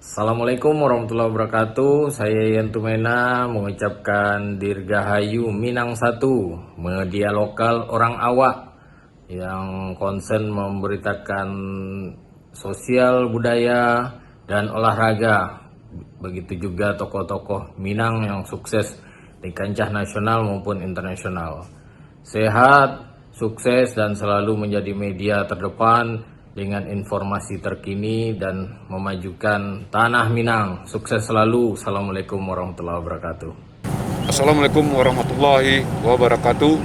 Assalamualaikum warahmatullahi wabarakatuh. Saya Ian Tumena mengucapkan Dirgahayu Minang Satu, media lokal orang awak yang konsen memberitakan sosial, budaya, dan olahraga. Begitu juga tokoh-tokoh Minang yang sukses di kancah nasional maupun internasional. Sehat, sukses, dan selalu menjadi media terdepan dengan informasi terkini dan memajukan tanah Minang. Sukses selalu. Assalamualaikum warahmatullahi wabarakatuh. Assalamualaikum warahmatullahi wabarakatuh.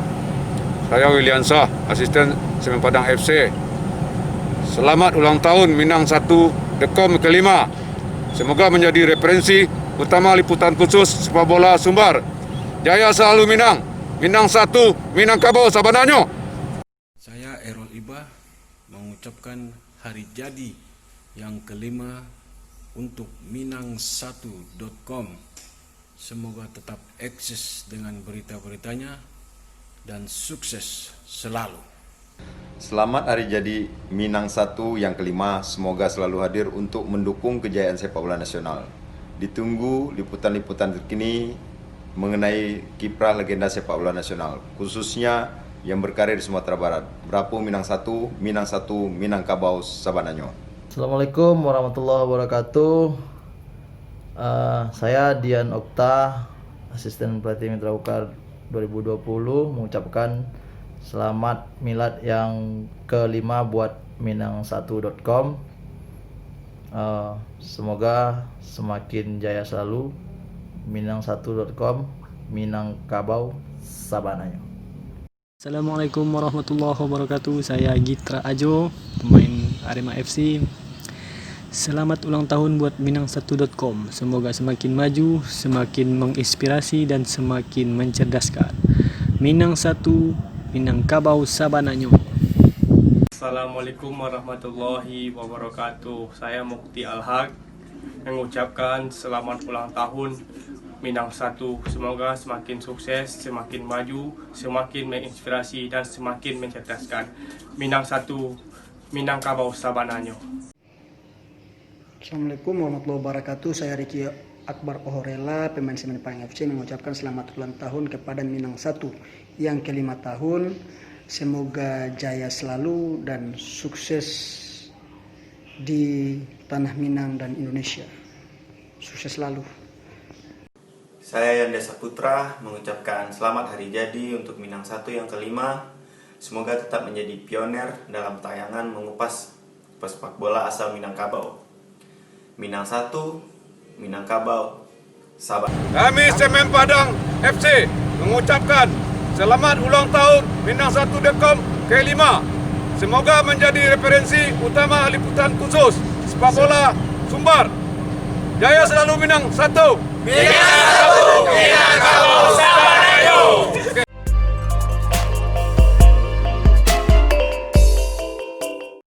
Saya Williansah, asisten Semen Padang FC. Selamat ulang tahun Minang 1 Dekom kelima. Semoga menjadi referensi utama liputan khusus sepak bola Sumbar. Jaya selalu Minang. Minang 1, Minangkabau Sabananyo. Saya Errol Iba mengucapkan hari jadi yang kelima untuk minang1.com. Semoga tetap eksis dengan berita-beritanya dan sukses selalu. Selamat hari jadi Minang 1 yang kelima. Semoga selalu hadir untuk mendukung kejayaan sepak bola nasional. Ditunggu liputan-liputan terkini mengenai kiprah legenda sepak bola nasional, khususnya yang berkarir di Sumatera Barat. Berapu Minang 1, Minangkabau Sabananyo. Assalamualaikum warahmatullahi wabarakatuh. Saya Dian Okta, asisten pelatih Mitra Ukar 2020, mengucapkan selamat milad yang kelima buat minang1.com. Semoga semakin jaya selalu. Minang1.com, Minangkabau Sabananyo. Assalamualaikum warahmatullahi wabarakatuh. Saya Gitra Ajo, pemain Arema FC. Selamat ulang tahun buat minang1.com. Semoga semakin maju, semakin menginspirasi dan semakin mencerdaskan. Minang 1, Minangkabau Sabananyo. Assalamualaikum warahmatullahi wabarakatuh. Saya Mukti Al-Haq mengucapkan selamat ulang tahun Minang 1. Semoga semakin sukses, semakin maju, semakin menginspirasi dan semakin mencerdaskan. Minang 1, Minangkabau Sabananyo. Assalamualaikum warahmatullahi wabarakatuh. Saya Riki Akbar Ohorela, pemain Semen Padang FC, mengucapkan selamat ulang tahun kepada Minang 1 yang kelima tahun. Semoga jaya selalu dan sukses di tanah Minang dan Indonesia. Sukses selalu. Saya Yanda Saputra mengucapkan selamat hari jadi untuk Minang 1 yang kelima. Semoga tetap menjadi pioner dalam tayangan mengupas sepak bola asal Minangkabau. Minang 1, Minangkabau, Sabah. Kami Semen Padang FC mengucapkan selamat ulang tahun Minang 1 Dekom kelima. Semoga menjadi referensi utama liputan khusus sepak bola Sumbar. Jaya selalu Minang 1. Minang 1, Minangkabau.